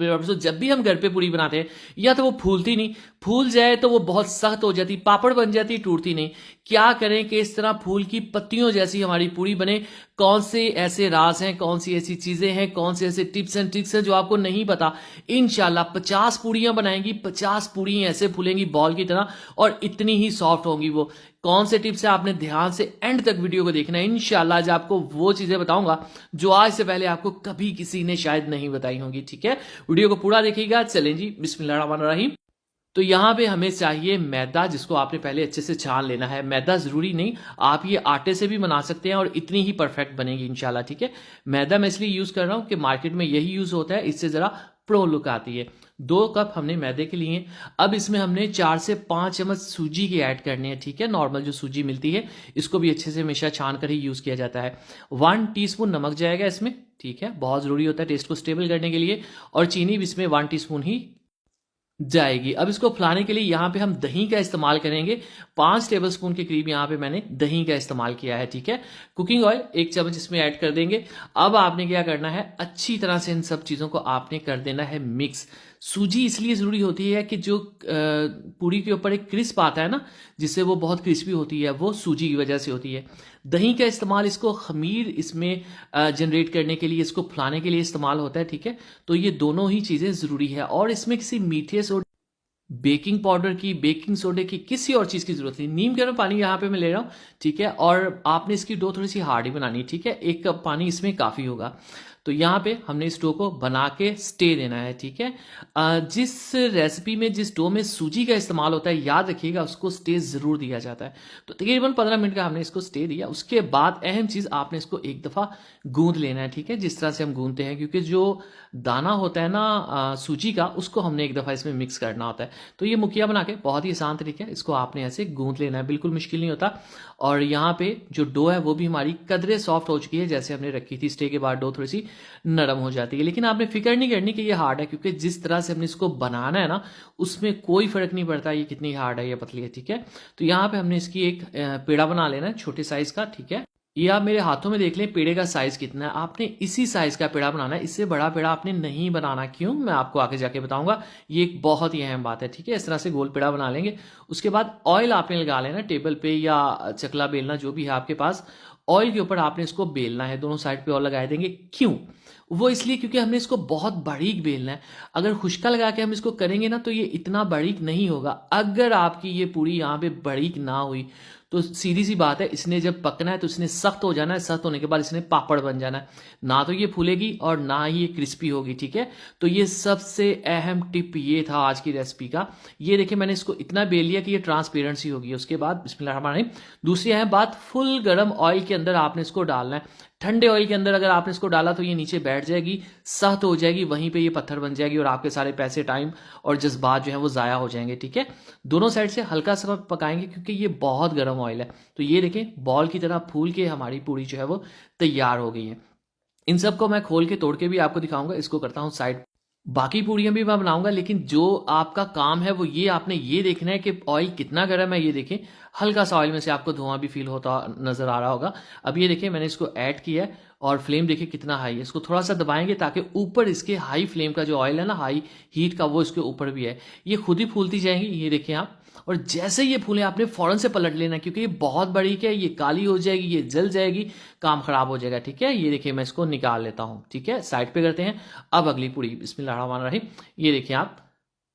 परसों जब भी हम घर पे पूरी बनाते हैं या तो वो फूलती नहीं, फूल जाए तो वो बहुत सख्त हो जाती, पापड़ बन जाती, टूटती नहीं। क्या करें कि इस तरह फूल की पत्तियों जैसी हमारी पूरी बने? कौन से ऐसे राज हैं, कौन सी ऐसी चीजें हैं, कौन से ऐसे टिप्स एंड ट्रिक्स हैं जो आपको नहीं पता? इंशाल्लाह 50 पूड़ियां बनाएंगी, 50 पूड़ियां ऐसे फूलेंगी बॉल की तरह और इतनी ही सॉफ्ट होंगी वो। कौन से टिप्स है आपने ध्यान से एंड तक वीडियो को देखना है। इंशाल्लाह आज आपको वो चीजें बताऊंगा जो आज से पहले आपको कभी किसी ने शायद नहीं बताई होंगी। ठीक है, वीडियो को पूरा देखिएगा। चलें जी, बिस्मिल्लाहिर्रहमानिर्रहीम। तो यहां पे हमें चाहिए मैदा, जिसको आपने पहले अच्छे से छान लेना है। मैदा जरूरी नहीं, आप ये आटे से भी बना सकते हैं और इतनी ही परफेक्ट बनेगी इंशाल्लाह। ठीक है, मैदा मैं इसलिए यूज कर रहा हूं कि मार्केट में यही यूज होता है, इससे जरा प्रो लुक आती है। 2 कप हमने मैदे के लिए। अब इसमें हमने 4 से 5 चम्मच सूजी की ऐड करनी है। ठीक है, नॉर्मल जो सूजी मिलती है, इसको भी अच्छे से हमेशा छान कर ही यूज किया जाता है। 1 टीस्पून नमक जाएगा इसमें। ठीक है, बहुत जरूरी होता है टेस्ट को स्टेबल करने के लिए। और चीनी भी इसमें 1 टीस्पून ही जाएगी। अब इसको फुलाने के लिए यहां पे हम दही का इस्तेमाल करेंगे। 5 टेबलस्पून के करीब यहां पे मैंने दही का इस्तेमाल किया है। ठीक है, कुकिंग ऑयल 1 चम्मच इसमें ऐड कर देंगे। अब आपने क्या करना है, अच्छी तरह से इन सब चीजों को आपने कर देना है मिक्स। सूजी इसलिए जरूरी होती है कि जो पूरी के ऊपर एक क्रिस्प आता है ना, जिससे वो बहुत क्रिस्पी होती है, वो सूजी की वजह से होती है। दही का इस्तेमाल इसको खमीर इसमें जनरेट करने के लिए, इसको फुलाने के लिए इस्तेमाल होता है। ठीक है, तो ये दोनों ही चीजें जरूरी है और इसमें किसी मीठे सोडे, बेकिंग पाउडर की, बेकिंग सोडे की, किसी और चीज की जरूरत नहीं। नीम गर्म पानी यहां पे मैं ले रहा हूं। ठीक है, और आपने इसकी डो थोड़ी सी हार्ड ही बनानी है। ठीक है, 1 कप पानी इसमें काफी होगा। तो यहां पे हमने इस डो को बना के स्टे देना है। ठीक है, जिस रेसिपी में, जिस डो में सूजी का इस्तेमाल होता है, याद रखिएगा उसको स्टे जरूर दिया जाता है। तो तकरीबन 15 मिनट का हमने इसको स्टे दिया। उसके बाद अहम चीज, आपने इसको एक दफा गूंद लेना है। ठीक है, जिस तरह से हम गूंदते हैं, क्योंकि जो दाना होता है ना सूजी का, उसको हमने एक दफा इसमें मिक्स करना होता है। तो ये मुखिया बना के बहुत ही आसान तरीका है, इसको आपने ऐसे गूंद लेना है, बिल्कुल मुश्किल नहीं होता। और यहाँ पे जो डो है वो भी हमारी कदरे सॉफ्ट हो चुकी है, जैसे हमने रखी थी स्टे के बाद डो थोड़ी सी नरम हो जाती है। लेकिन आपने फिक्र नहीं करनी कि ये हार्ड है, क्योंकि जिस तरह से हमने इसको बनाना है ना, उसमें कोई फर्क नहीं पड़ता ये कितनी हार्ड है या पतली है। ठीक है, तो यहाँ पे हमने इसकी एक पेड़ा बना लेना है छोटे साइज का। ठीक है, ये आप मेरे हाथों में देख लें पेड़े का साइज कितना है। आपने इसी साइज का पेड़ा बनाना है, इससे बड़ा पेड़ा आपने नहीं बनाना। क्यों, मैं आपको आगे जाके बताऊंगा। ये एक बहुत ही अहम बात है। ठीक है, इस तरह से गोल पेड़ा बना लेंगे। उसके बाद ऑयल आपने लगा लेना टेबल पे या चकला बेलना जो भी है आपके पास। ऑयल के ऊपर आपने इसको बेलना है, दोनों साइड पे ऑयल लगाए देंगे। क्यों, वो इसलिए क्योंकि हमने इसको बहुत बारीक बेलना है। अगर खुश्का लगा के हम इसको करेंगे ना, तो ये इतना बारीक नहीं होगा। अगर आपकी ये पूरी यहाँ पे बारीक ना हुई तो सीधी सी बात है, इसने जब पकना है तो इसने सख्त हो जाना है, सख्त होने के बाद इसने पापड़ बन जाना है। ना तो ये फूलेगी और ना ही ये क्रिस्पी होगी। ठीक है, तो ये सबसे अहम टिप ये था आज की रेसिपी का। ये देखिए, मैंने इसको इतना बेल लिया कि ये ट्रांसपेरेंसी होगी। उसके बाद बिस्मिल्लाहिर्रहमानिर्रहीम, दूसरी अहम बात, फुल गर्म ऑयल के अंदर आपने इसको डालना है। ठंडे ऑयल के अंदर अगर आपने इसको डाला तो ये नीचे बैठ जाएगी, सख्त हो जाएगी, वहीं पे ये पत्थर बन जाएगी और आपके सारे पैसे, टाइम और जज्बात जो है वो जाया हो जाएंगे। ठीक है, दोनों साइड से हल्का सा पकाएंगे क्योंकि ये बहुत गर्म ऑयल है। तो ये देखें, बॉल की तरह फूल के हमारी पूरी जो है वो तैयार हो गई है। इन सबको मैं खोल के तोड़ के भी आपको दिखाऊंगा। इसको करता हूं साइड। बाकी पूड़ियां भी मैं बनाऊंगा, लेकिन जो आपका काम है वो ये, आपने ये देखना है कि ऑयल कितना गर्म है। ये देखें, हल्का सा ऑयल में से आपको धुआं भी फील होता नजर आ रहा होगा। अब ये देखिए, मैंने इसको ऐड किया है और फ्लेम देखिए कितना हाई है। इसको थोड़ा सा दबाएंगे ताकि ऊपर इसके हाई फ्लेम का जो ऑयल है ना, हाई हीट का, वो इसके ऊपर भी है। ये खुद ही फूलती जाएंगी, ये देखिए आप। और जैसे ये फूले आपने फौरन से पलट लेना, क्योंकि ये बहुत बड़ी है, ये काली हो जाएगी, ये जल जाएगी, काम खराब हो जाएगा। ठीक है, ये देखिए मैं इसको निकाल लेता हूं। ठीक है, साइड पे करते हैं। अब अगली पूरी, बिस्मिल्लाहिर्रहमानिर्रहीम। ये देखिए आप,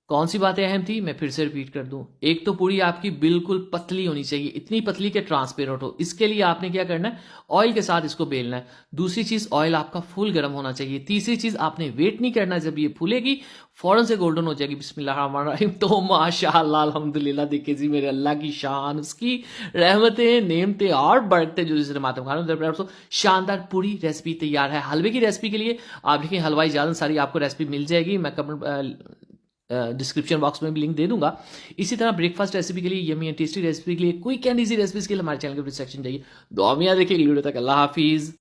कौन सी बातें अहम थी मैं फिर से रिपीट कर दूं। एक तो पूरी आपकी बिल्कुल पतली होनी चाहिए, इतनी पतली कि ट्रांसपेरेंट हो। इसके लिए आपने क्या करना है, ऑयल के साथ इसको बेलना है। दूसरी चीज, ऑयल आपका फुल गर्म होना चाहिए। तीसरी चीज, आपने वेट नहीं करना, जब ये फूलेगी फौरन से गोल्डन हो जाएगी। बिस्मिल्लाहिर्रहमानिर्रहीम। तो माशाअल्लाह, अल्हम्दुलिल्लाह, देखिए जी मेरे अल्लाह की शान, उसकी रहमतें, नेमतें और बरकतें जो जिसने मातम खाना। शानदार पूरी रेसिपी तैयार है। हलवे की रेसिपी के लिए आप लिखें हलवाई जादन, सारी आपको रेसिपी मिल जाएगी। मैं कमेंट डिस्क्रिप्शन बॉक्स में भी लिंक दे दूंगा। इसी तरह ब्रेकफास्ट रेसिपी के लिए, यमी एंड टेस्टी रेसिपी के लिए, क्विक एंड इजी रेसिपीज के लिए हमारे चैनल के सेक्शन जाइए। दुआ में याद रखिए। वीडियो तक अल्लाह हाफिज।